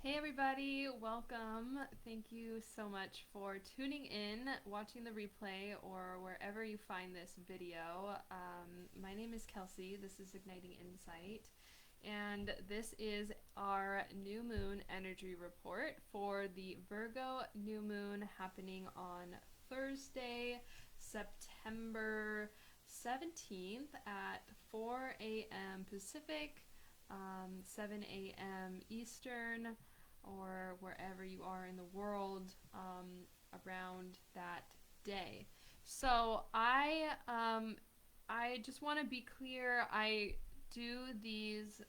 Hey everybody, welcome. Thank you so much for tuning in, watching the replay, or wherever you find this video. My name is Kelsey. This is Igniting Insight, and this is our new moon energy report for the Virgo new moon happening on Thursday, September 17th at 4 a.m. Pacific, 7 a.m. Eastern, or wherever you are in the world around that day. So I just want to be clear. I do these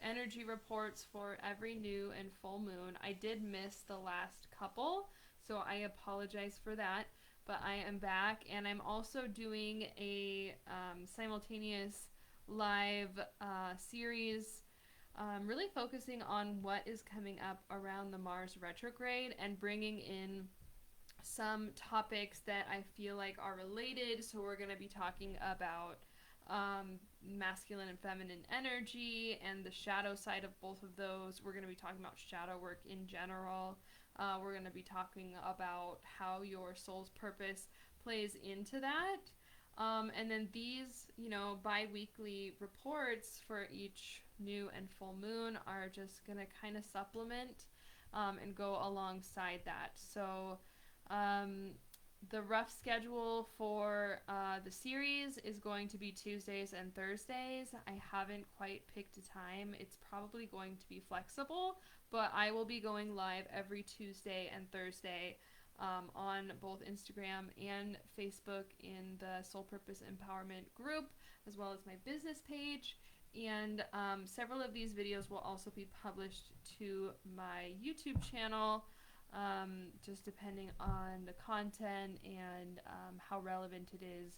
energy reports for every new and full moon. I did miss the last couple, so I apologize for that. But I am back, and I'm also doing a simultaneous live series, really focusing on what is coming up around the Mars retrograde and bringing in some topics that I feel like are related. So we're going to be talking about masculine and feminine energy and the shadow side of both of those. We're going to be talking about shadow work in general. We're going to be talking about how your soul's purpose plays into that. And then these, bi-weekly reports for each new and full moon are just going to kind of supplement and go alongside that. So the rough schedule for the series is going to be Tuesdays and Thursdays. I haven't quite picked a time. It's probably going to be flexible, but I will be going live every Tuesday and Thursday on both Instagram and Facebook in the Soul Purpose Empowerment group, as well as my business page. And several of these videos will also be published to my YouTube channel, just depending on the content and how relevant it is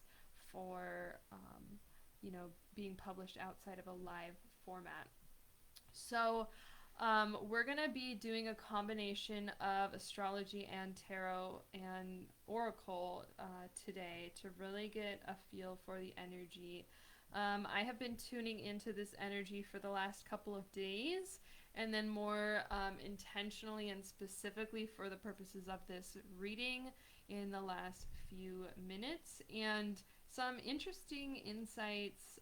for, being published outside of a live format. So we're going to be doing a combination of astrology and tarot and oracle today to really get a feel for the energy. I have been tuning into this energy for the last couple of days, and then more intentionally and specifically for the purposes of this reading in the last few minutes. And some interesting insights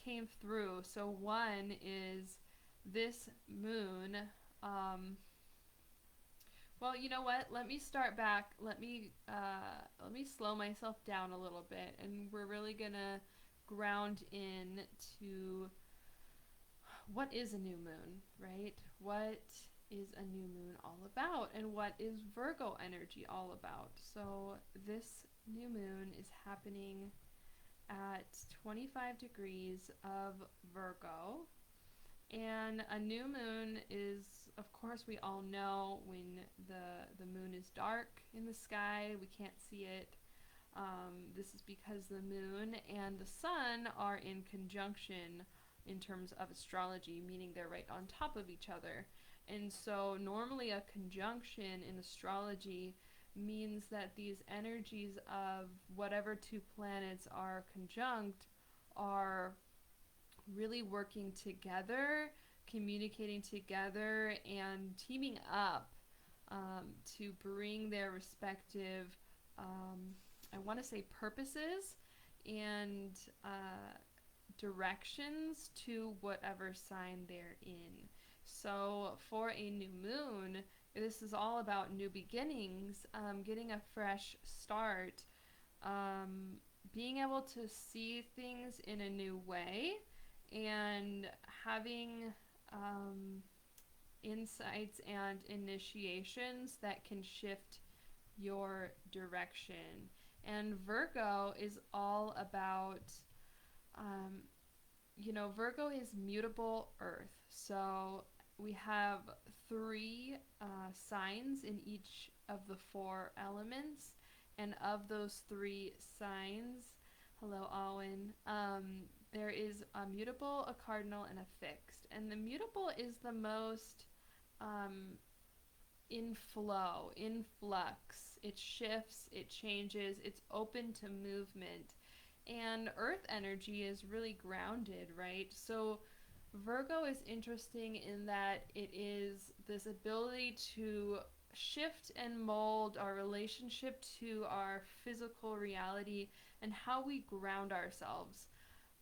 came through. So one is this moon, well, you know what, let me start back. Let me slow myself down a little bit, and we're really gonna ground in to what is a new moon, right? What is a new moon all about, and what is Virgo energy all about? So this new moon is happening at 25 degrees of Virgo. And a new moon is, of course, we all know when the moon is dark in the sky, we can't see it. This is because the moon and the sun are in conjunction in terms of astrology, meaning they're right on top of each other. And so normally a conjunction in astrology means that these energies of whatever two planets are conjunct are really working together, communicating together, and teaming up to bring their respective, I want to say, purposes and directions to whatever sign they're in. So for a new moon, this is all about new beginnings, getting a fresh start, being able to see things in a new way, and having insights and initiations that can shift your direction. And Virgo is all about, Virgo is mutable earth. So we have three signs in each of the four elements. And of those three signs, hello, Alwyn, there is a mutable, a cardinal, and a fixed. And the mutable is the most in flow, in flux. It shifts, it changes, it's open to movement. And earth energy is really grounded, right? So Virgo is interesting in that it is this ability to shift and mold our relationship to our physical reality and how we ground ourselves.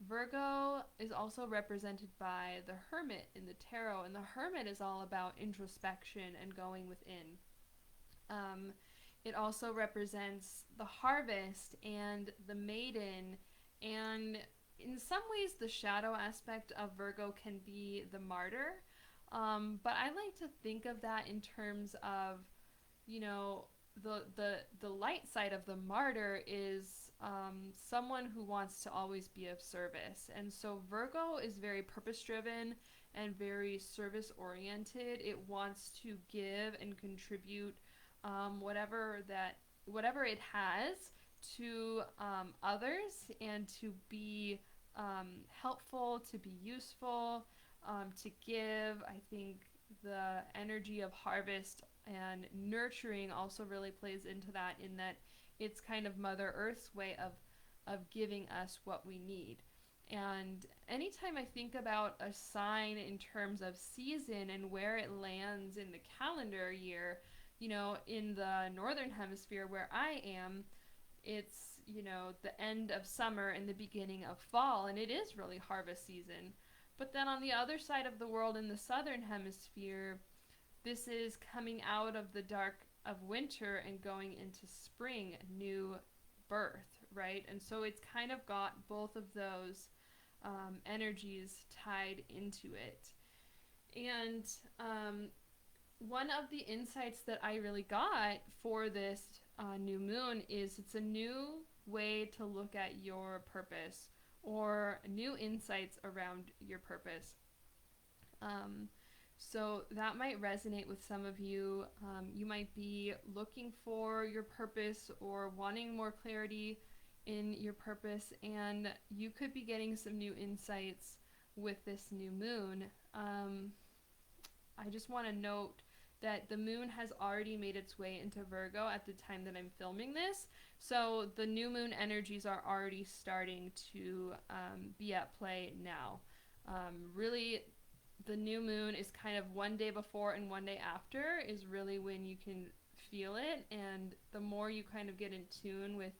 Virgo is also represented by the Hermit in the tarot, and the Hermit is all about introspection and going within. Um, it also represents the harvest and the maiden, and in some ways, the shadow aspect of Virgo can be the martyr. But I like to think of that in terms of, you know, the light side of the martyr is someone who wants to always be of service. And so Virgo is very purpose driven and very service oriented. It wants to give and contribute whatever it has to others, and to be helpful, to be useful, to give. I think the energy of harvest and nurturing also really plays into that, in that it's kind of Mother Earth's way of giving us what we need. And anytime I think about a sign in terms of season and where it lands in the calendar year, you know, in the northern hemisphere where I am, it's, you know, the end of summer and the beginning of fall, and it is really harvest season. But then on the other side of the world, in the southern hemisphere, this is coming out of the dark of winter and going into spring, new birth, right? And so it's kind of got both of those energies tied into it. And one of the insights that I really got for this new moon is it's a new way to look at your purpose, or new insights around your purpose. So that might resonate with some of you. You might be looking for your purpose or wanting more clarity in your purpose, and you could be getting some new insights with this new moon. I just want to note that the moon has already made its way into Virgo at the time that I'm filming this. So the new moon energies are already starting to be at play now. Really, the new moon is kind of one day before and one day after is really when you can feel it. And the more you kind of get in tune with,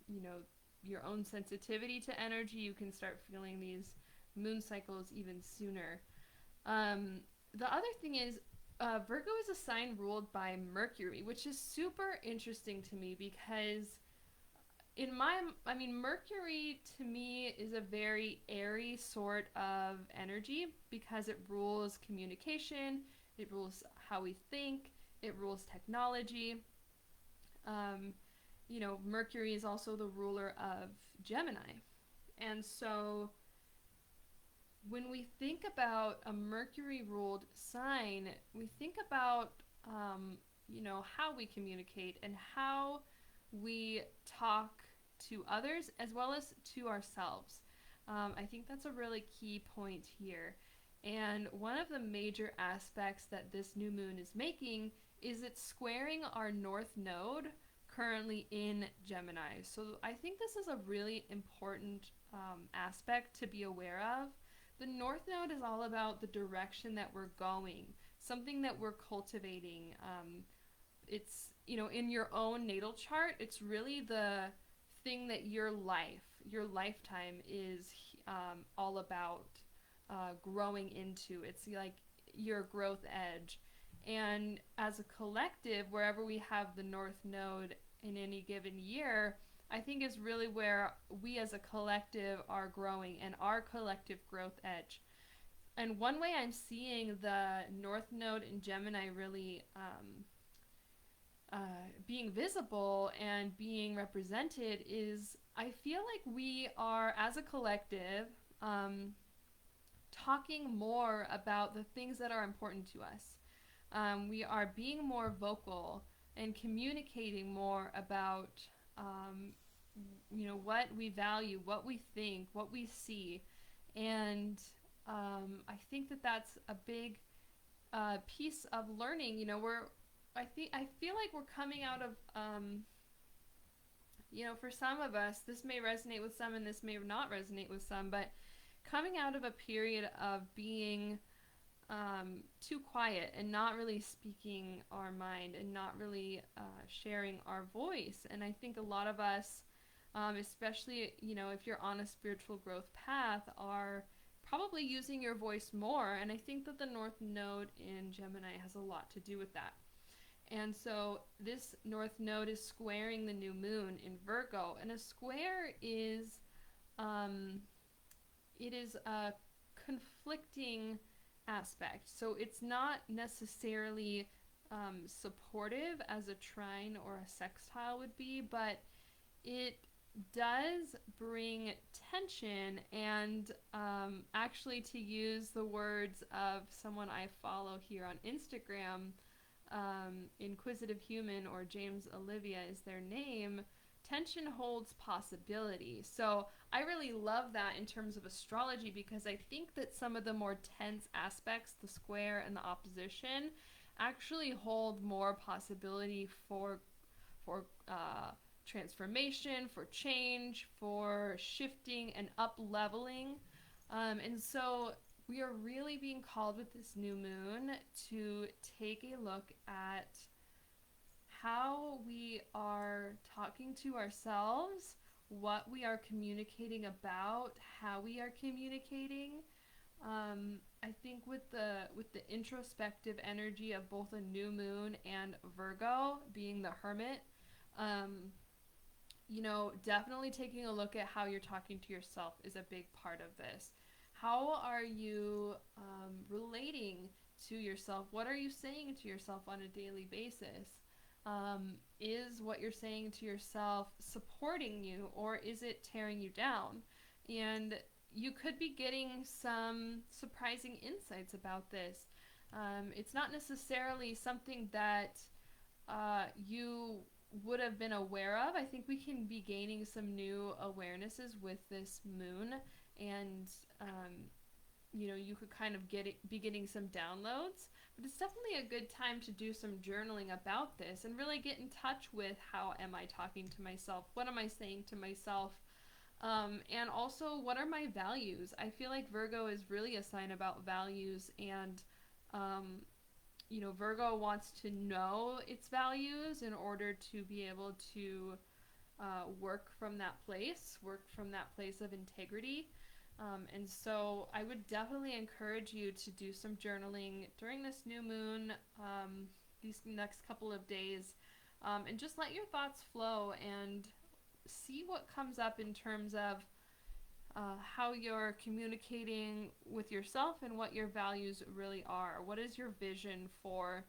you know, your own sensitivity to energy, you can start feeling these moon cycles even sooner. The other thing is, Virgo is a sign ruled by Mercury, which is super interesting to me because Mercury to me is a very airy sort of energy because it rules communication, it rules how we think, it rules technology. You know, Mercury is also the ruler of Gemini. And so when we think about a Mercury ruled sign, we think about, you know, how we communicate and how we talk to others as well as to ourselves. I think that's a really key point here. And one of the major aspects that this new moon is making is it's squaring our north node currently in Gemini. So I think this is a really important aspect to be aware of. The North Node is all about the direction that we're going, something that we're cultivating. It's, you know, in your own natal chart, it's really the thing that your lifetime is all about growing into. It's like your growth edge. And as a collective, wherever we have the North Node in any given year, I think is really where we as a collective are growing and our collective growth edge. And one way I'm seeing the North Node in Gemini really being visible and being represented is I feel like we are, as a collective, talking more about the things that are important to us. We are being more vocal and communicating more about you know, what we value, what we think, what we see. And I think that that's a big piece of learning. You know, I feel like we're coming out of, you know, for some of us, this may resonate with some and this may not resonate with some, but coming out of a period of being too quiet and not really speaking our mind and not really sharing our voice. And I think a lot of us, especially, if you're on a spiritual growth path, are probably using your voice more. And I think that the North Node in Gemini has a lot to do with that. And so this North Node is squaring the new moon in Virgo. And a square is, it is a conflicting aspect. So it's not necessarily supportive as a trine or a sextile would be, but it does bring tension. And actually, to use the words of someone I follow here on Instagram, Inquisitive Human, or James Olivia is their name, tension holds possibility. So I really love that in terms of astrology, because I think that some of the more tense aspects, the square and the opposition, actually hold more possibility for transformation, for change, for shifting and up-leveling. And so we are really being called with this new moon to take a look at how we are talking to ourselves, what we are communicating about, how we are communicating. I think with the introspective energy of both a new moon and Virgo being the hermit, definitely taking a look at how you're talking to yourself is a big part of this. How are you relating to yourself? What are you saying to yourself on a daily basis? Is what you're saying to yourself supporting you, or is it tearing you down? And you could be getting some surprising insights about this. It's not necessarily something that you would have been aware of. I think we can be gaining some new awarenesses with this moon, and you could kind of be getting some downloads. But it's definitely a good time to do some journaling about this and really get in touch with, how am I talking to myself? What am I saying to myself? And also, what are my values? I feel like Virgo is really a sign about values, and Virgo wants to know its values in order to be able to work from that place of integrity. And so I would definitely encourage you to do some journaling during this new moon, these next couple of days, and just let your thoughts flow and see what comes up in terms of how you're communicating with yourself and what your values really are. What is your vision for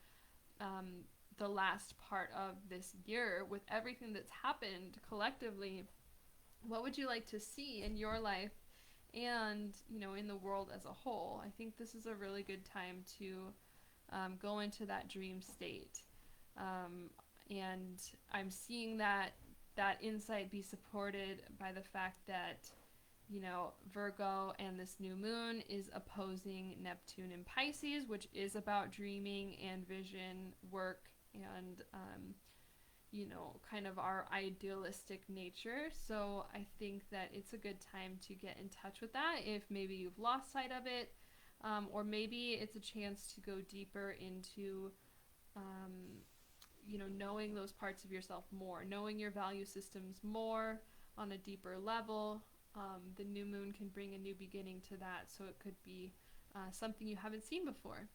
the last part of this year with everything that's happened collectively? What would you like to see in your life and in the world as a whole? I think this is a really good time to go into that dream state, and I'm seeing that insight be supported by the fact that Virgo and this new moon is opposing Neptune in Pisces, which is about dreaming and vision work and kind of our idealistic nature. So I think that it's a good time to get in touch with that if maybe you've lost sight of it, or maybe it's a chance to go deeper into knowing those parts of yourself more, knowing your value systems more on a deeper level. The new moon can bring a new beginning to that, so it could be something you haven't seen before.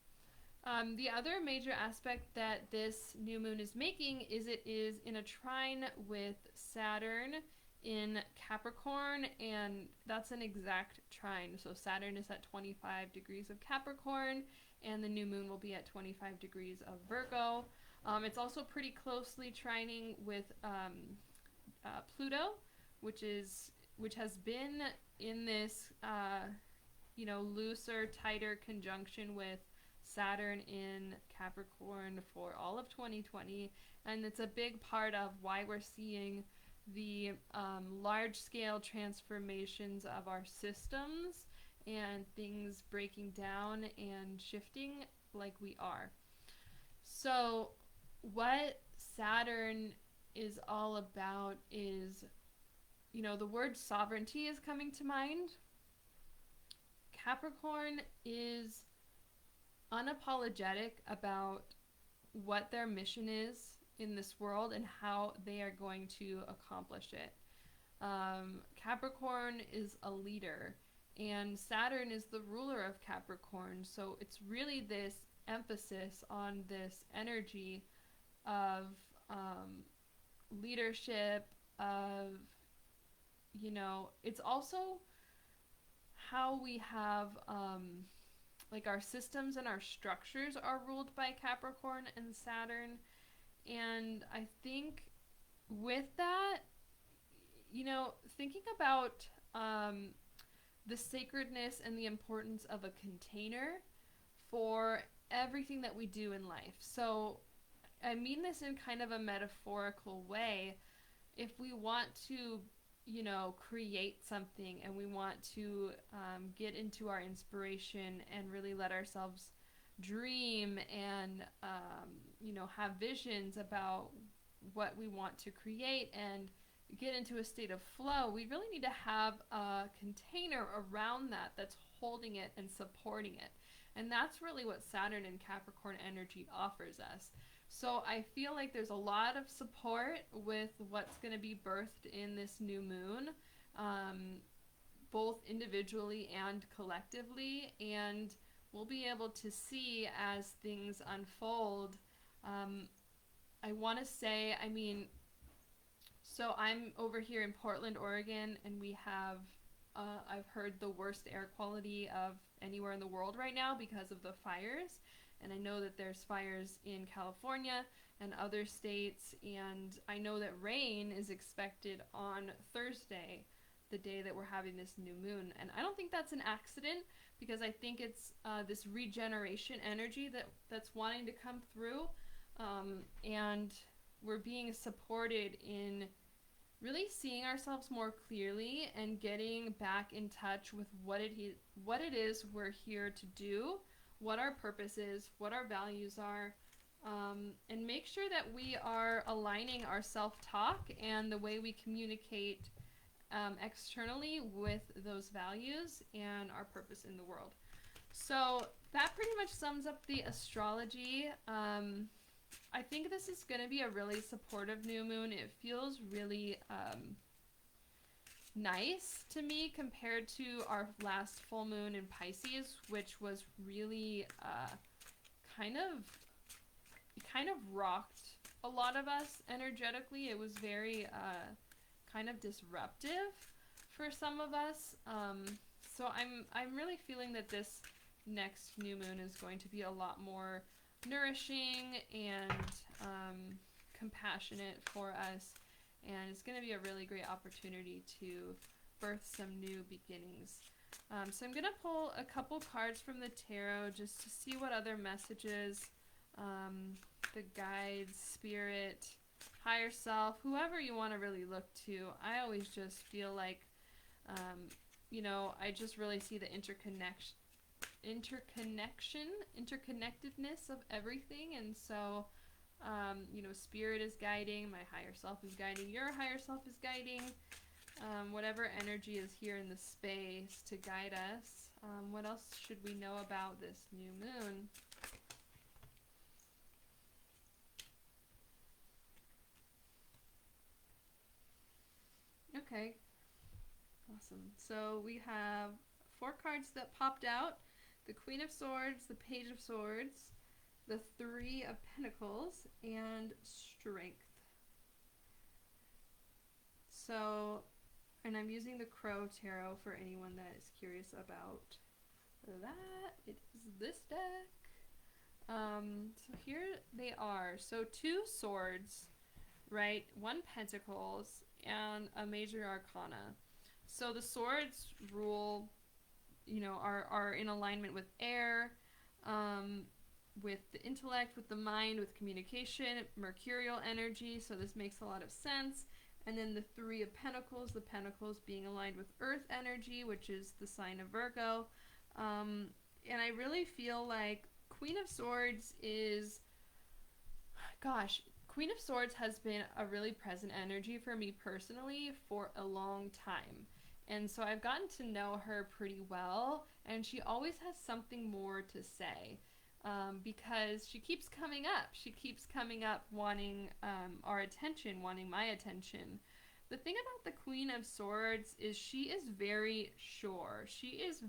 The other major aspect that this new moon is making is it is in a trine with Saturn in Capricorn, and that's an exact trine. So Saturn is at 25 degrees of Capricorn, and the new moon will be at 25 degrees of Virgo. It's also pretty closely trining with Pluto, which has been in this looser, tighter conjunction with Saturn in Capricorn for all of 2020, and it's a big part of why we're seeing the large-scale transformations of our systems and things breaking down and shifting like we are. So what Saturn is all about is, the word sovereignty is coming to mind. Capricorn is unapologetic about what their mission is in this world and how they are going to accomplish it. Capricorn is a leader, and Saturn is the ruler of Capricorn. So it's really this emphasis on this energy of leadership, of, you know, it's also how we have like our systems and our structures are ruled by Capricorn and Saturn. And I think with that, you know, thinking about the sacredness and the importance of a container for everything that we do in life. So I mean this in kind of a metaphorical way. If we want to, you know, create something and we want to get into our inspiration and really let ourselves dream and, you know, have visions about what we want to create and get into a state of flow, we really need to have a container around that that's holding it and supporting it. And that's really what Saturn and Capricorn energy offers us. So I feel like there's a lot of support with what's going to be birthed in this new moon, both individually and collectively, and we'll be able to see as things unfold. I want to say, I mean, so I'm over here in Portland, Oregon, and we have, I've heard, the worst air quality of anywhere in the world right now because of the fires. And I know that there's fires in California and other states, and I know that rain is expected on Thursday, the day that we're having this new moon. And I don't think that's an accident, because I think it's this regeneration energy that's wanting to come through, and we're being supported in really seeing ourselves more clearly and getting back in touch with what it is we're here to do, what our purpose is, what our values are, and make sure that we are aligning our self-talk and the way we communicate externally with those values and our purpose in the world. So that pretty much sums up the astrology. I think this is going to be a really supportive new moon. It feels really nice to me compared to our last full moon in Pisces, which was really kind of rocked a lot of us energetically. It was very kind of disruptive for some of us. So I'm really feeling that this next new moon is going to be a lot more nourishing and compassionate for us, and it's going to be a really great opportunity to birth some new beginnings. So I'm going to pull a couple cards from the tarot just to see what other messages the guides, spirit, higher self, whoever you want to really look to. I always just feel like, you know, I just really see the interconnectedness of everything. And so, you know, spirit is guiding, my higher self is guiding, your higher self is guiding, whatever energy is here in the space to guide us. What else should we know about this new moon? Okay, awesome. So we have 4 cards that popped out: the Queen of Swords, the Page of Swords, the 3 of Pentacles, and Strength. So, and I'm using the Crow Tarot for anyone that is curious about that. It is this deck. So here they are. So 2 swords, right? 1 pentacles, and a major arcana. So the swords rule, you know, are in alignment with air, with the intellect, with the mind, with communication, mercurial energy. So this makes a lot of sense. And then the 3 of Pentacles, the Pentacles being aligned with earth energy, which is the sign of Virgo. And I really feel like Queen of Swords is, gosh, Queen of Swords has been a really present energy for me personally for a long time. And so I've gotten to know her pretty well, and she always has something more to say, because she keeps coming up. She keeps coming up wanting our attention, wanting my attention. The thing about the Queen of Swords is she is very sure. She is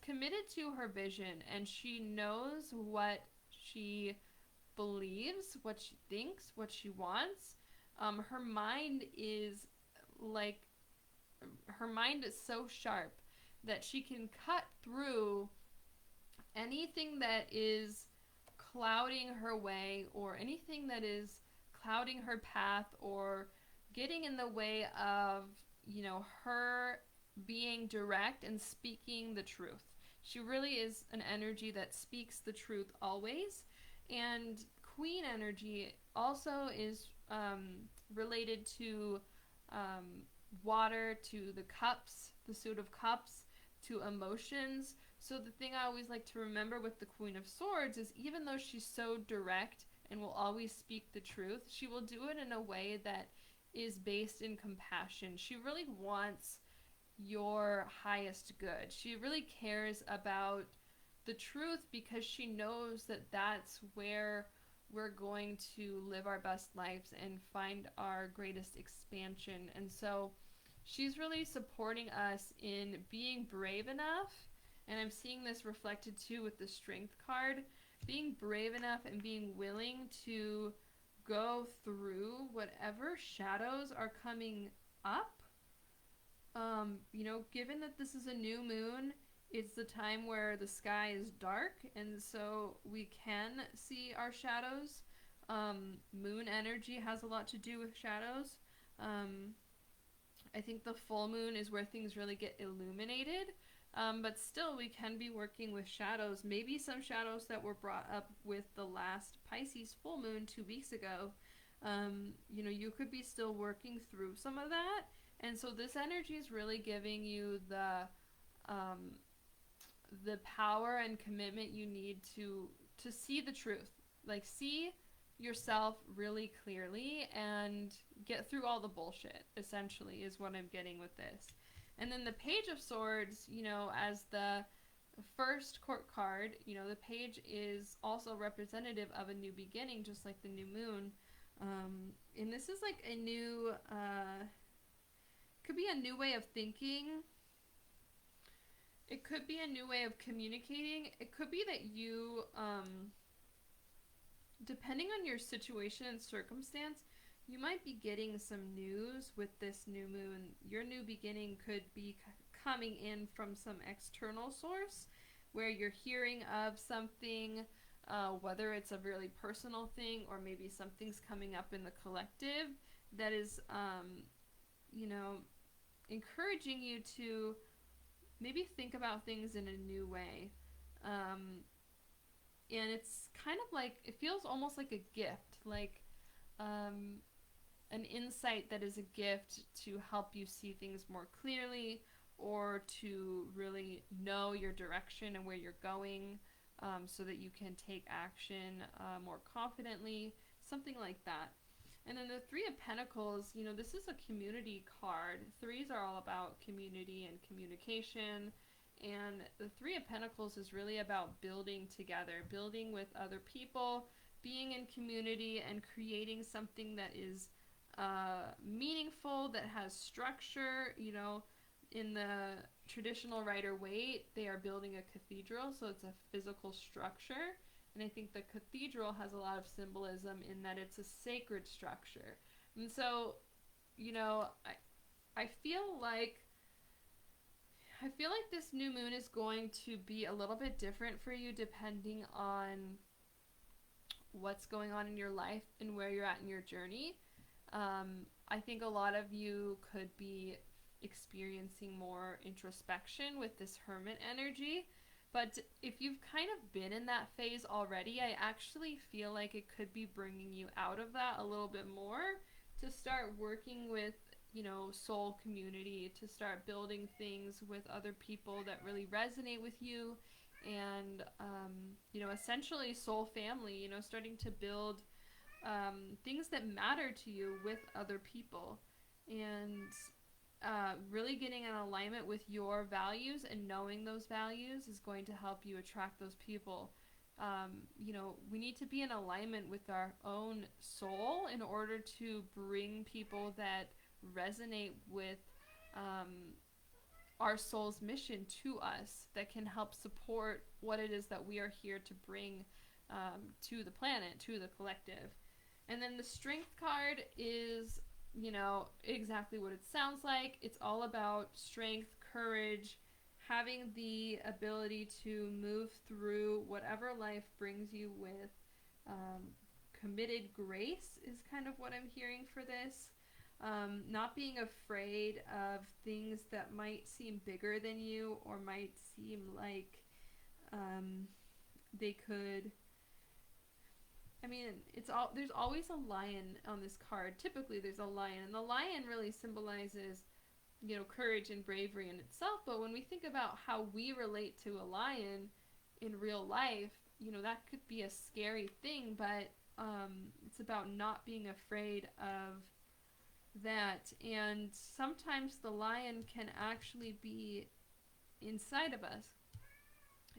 committed to her vision, and she knows what she believes, what she thinks, what she wants. Her mind is like, her mind is so sharp that she can cut through anything that is clouding her way, or anything that is clouding her path, or getting in the way of, her being direct and speaking the truth. She really is an energy that speaks the truth always. And Queen energy also is related to water, to the cups, the suit of cups, to emotions. So the thing I always like to remember with the Queen of Swords is, even though she's so direct and will always speak the truth, she will do it in a way that is based in compassion. She really wants your highest good. She really cares about the truth, because she knows that that's where we're going to live our best lives and find our greatest expansion. And so she's really supporting us in being brave enough, and I'm seeing this reflected too with the Strength card, being brave enough and being willing to go through whatever shadows are coming up. Given that this is a new moon, it's the time where the sky is dark, and so we can see our shadows. Moon energy has a lot to do with shadows. I think the full moon is where things really get illuminated, but still we can be working with shadows. Maybe some shadows that were brought up with the last Pisces full moon 2 weeks ago. You could be still working through some of that. And so this energy is really giving you the power and commitment you need to see the truth. Like, see yourself really clearly and get through all the bullshit, essentially, is what I'm getting with this. And then the Page of Swords, as the first court card, the page is also representative of a new beginning, just like the new moon. And this is like a new... could be a new way of thinking. It could be a new way of communicating. It could be that you, depending on your situation and circumstance, you might be getting some news with this new moon. Your new beginning could be coming in from some external source, where you're hearing of something, whether it's a really personal thing, or maybe something's coming up in the collective that is, encouraging you to maybe think about things in a new way. And it's kind of like, it feels almost like a gift, like an insight that is a gift to help you see things more clearly, or to really know your direction and where you're going, so that you can take action more confidently, something like that. And then the Three of Pentacles, this is a community card. Threes are all about community and communication. And the Three of Pentacles is really about building together, building with other people, being in community, and creating something that is meaningful, that has structure. In the traditional Rider-Waite, they are building a cathedral, so it's a physical structure. And I think the cathedral has a lot of symbolism in that it's a sacred structure. And so, I feel like this new moon is going to be a little bit different for you, depending on what's going on in your life and where you're at in your journey. I think a lot of you could be experiencing more introspection with this Hermit energy. But if you've kind of been in that phase already, I actually feel like it could be bringing you out of that a little bit more, to start working with, soul community, to start building things with other people that really resonate with you, and, essentially soul family, starting to build things that matter to you with other people. and really getting in alignment with your values and knowing those values is going to help you attract those people. You know, we need to be in alignment with our own soul in order to bring people that resonate with our soul's mission to us, that can help support what it is that we are here to bring to the planet, to the collective. And then the strength card is, you know, exactly what it sounds like. It's all about strength, courage, having the ability to move through whatever life brings you with committed grace is kind of what I'm hearing for this. Not being afraid of things that might seem bigger than you or might seem like they could. I mean, there's always a lion on this card. Typically, there's a lion, and the lion really symbolizes, you know, courage and bravery in itself. But when we think about how we relate to a lion in real life, you know, that could be a scary thing. But it's about not being afraid of that. And sometimes the lion can actually be inside of us.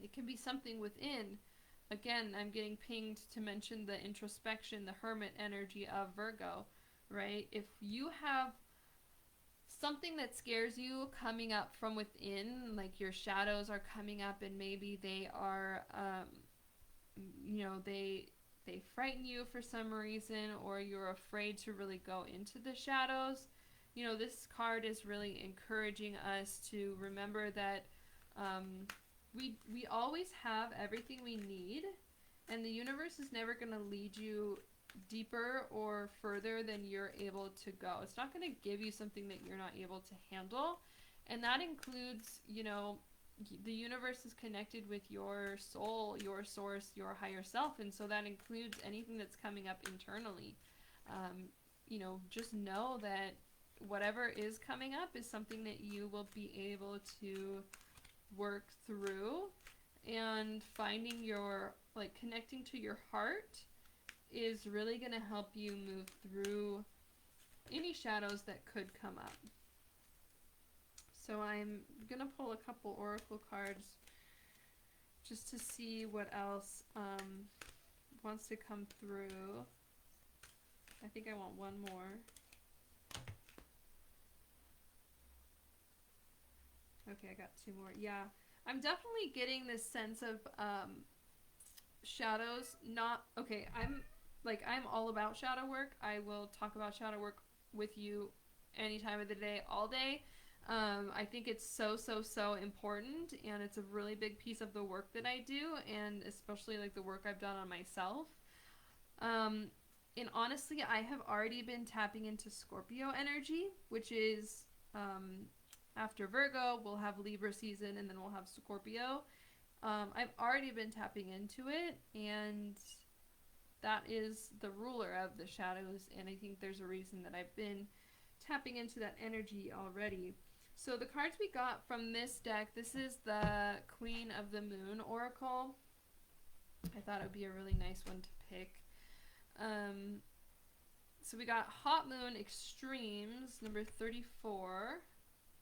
It can be something within. Again, I'm getting pinged to mention the introspection, the hermit energy of Virgo, right? If you have something that scares you coming up from within, like your shadows are coming up and maybe they are, you know, they frighten you for some reason, or you're afraid to really go into the shadows, you know, this card is really encouraging us to remember that we always have everything we need, and the universe is never going to lead you deeper or further than you're able to go. It's not going to give you something that you're not able to handle, and that includes, you know, the universe is connected with your soul, your source, your higher self, and so that includes anything that's coming up internally. You know, just know that whatever is coming up is something that you will be able to work through, and finding your, like, connecting to your heart is really going to help you move through any shadows that could come up. So I'm going to pull a couple oracle cards just to see what else wants to come through. I think I want one more. Okay, I got two more. Yeah, I'm definitely getting this sense of shadows. Not okay. I'm all about shadow work. I will talk about shadow work with you any time of the day, all day. I think it's so important, and it's a really big piece of the work that I do, and especially like the work I've done on myself. And honestly, I have already been tapping into Scorpio energy, which is after Virgo, we'll have Libra season, and then we'll have Scorpio. I've already been tapping into it, and that is the ruler of the shadows, and I think there's a reason that I've been tapping into that energy already. So the cards we got from this deck, this is the Queen of the Moon Oracle. I thought it would be a really nice one to pick. So we got Hot Moon Extremes, number 34,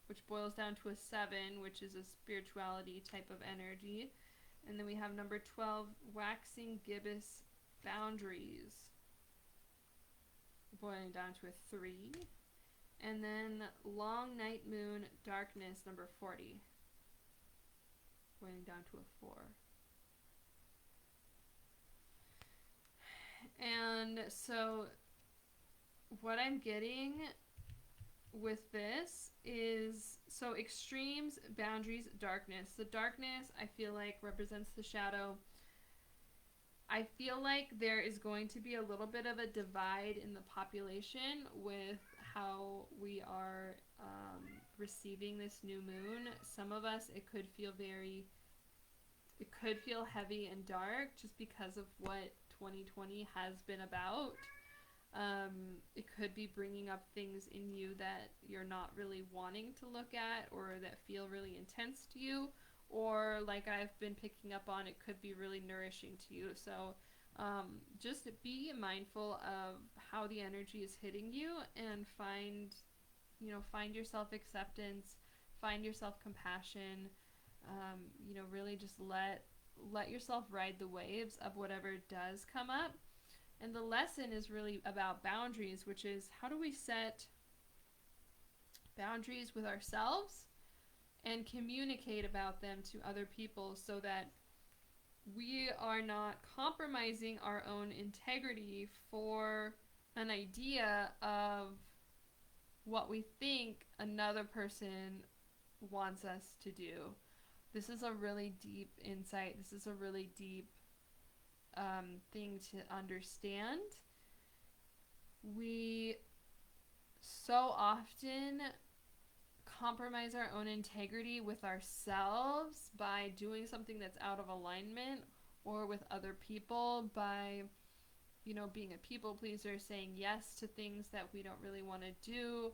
which boils down to a 7, which is a spirituality type of energy. And then we have number 12, Waxing Gibbous Boundaries, boiling down to a 3. And then Long Night Moon Darkness, number 40, boiling down to a 4. And so what I'm getting with this is, so extremes, boundaries, darkness. The darkness, I feel like, represents the shadow. I feel like there is going to be a little bit of a divide in the population with how we are receiving this new moon. Some of us, it could feel heavy and dark just because of what 2020 has been about. It could be bringing up things in you that you're not really wanting to look at, or that feel really intense to you, or like I've been picking up on, it could be really nourishing to you. So just be mindful of how the energy is hitting you, and find find your self-acceptance, find your self-compassion, really just let yourself ride the waves of whatever does come up. And the lesson is really about boundaries, which is how do we set boundaries with ourselves and communicate about them to other people so that we are not compromising our own integrity for an idea of what we think another person wants us to do. This is a really deep insight. This is a really deep thing to understand. We so often compromise our own integrity with ourselves by doing something that's out of alignment, or with other people by being a people pleaser, saying yes to things that we don't really want to do.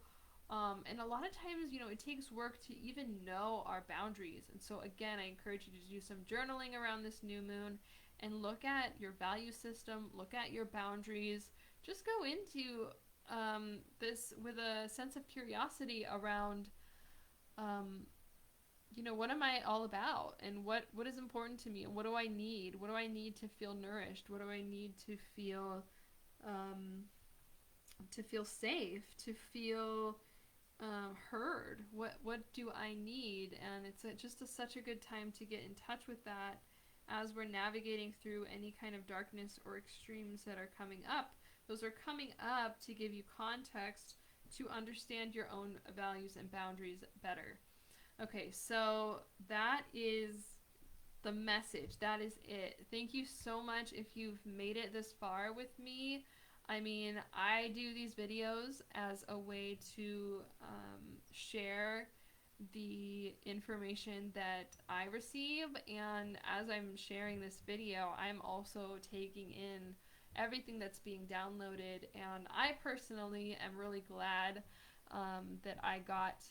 And a lot of times, it takes work to even know our boundaries. And so again, I encourage you to do some journaling around this new moon and look at your value system, look at your boundaries. Just go into this with a sense of curiosity around what am I all about, and what is important to me, and what do I need? What do I need to feel nourished? What do I need to feel safe, to feel heard? What do I need? And it's such a good time to get in touch with that as we're navigating through any kind of darkness or extremes that are coming up. Those are coming up to give you context to understand your own values and boundaries better. Okay, so that is the message. That is it. Thank you so much if you've made it this far with me. I mean, I do these videos as a way to share the information that I receive, and as I'm sharing this video, I'm also taking in everything that's being downloaded, and I personally am really glad that I got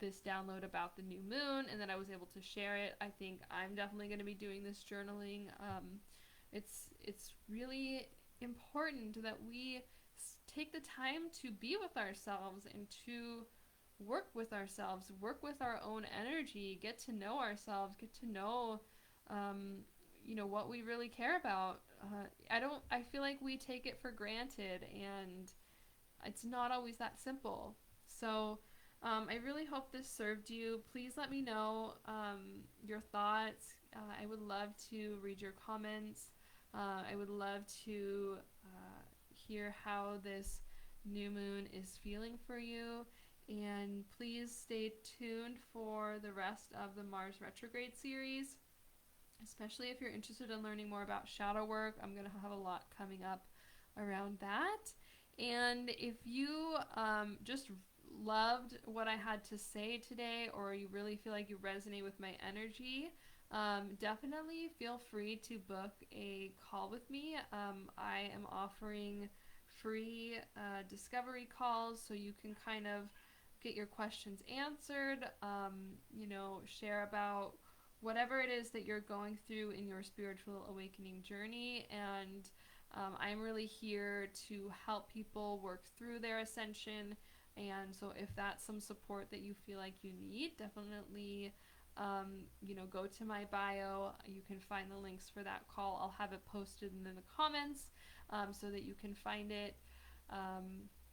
this download about the new moon and that I was able to share it. I think I'm definitely going to be doing this journaling. It's really important that we take the time to be with ourselves and to work with ourselves, work with our own energy, get to know ourselves, get to know what we really care about. I feel like we take it for granted, and it's not always that simple. So I really hope this served you. Please let me know your thoughts. I would love to read your comments. I would love to hear how this new moon is feeling for you. And please stay tuned for the rest of the Mars retrograde series, especially if you're interested in learning more about shadow work. I'm going to have a lot coming up around that. And if you just loved what I had to say today, or you really feel like you resonate with my energy, definitely feel free to book a call with me. I am offering free discovery calls, so you can kind of get your questions answered, share about whatever it is that you're going through in your spiritual awakening journey. And I'm really here to help people work through their ascension. And so if that's some support that you feel like you need, definitely go to my bio. You can find the links for that call. I'll have it posted in the comments so that you can find it.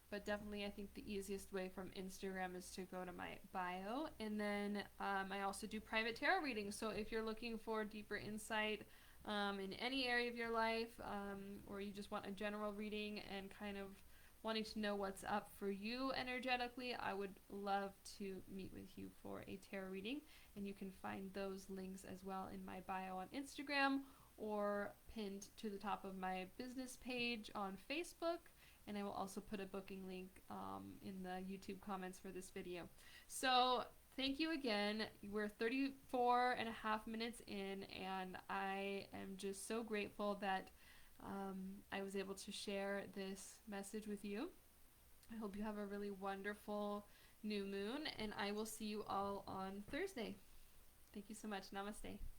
But definitely, I think the easiest way from Instagram is to go to my bio. And then I also do private tarot readings. So if you're looking for deeper insight in any area of your life, or you just want a general reading and kind of wanting to know what's up for you energetically, I would love to meet with you for a tarot reading. And you can find those links as well in my bio on Instagram, or pinned to the top of my business page on Facebook. And I will also put a booking link in the YouTube comments for this video. So thank you again. We're 34 and a half minutes in, and I am just so grateful that I was able to share this message with you. I hope you have a really wonderful new moon, and I will see you all on Thursday. Thank you so much. Namaste.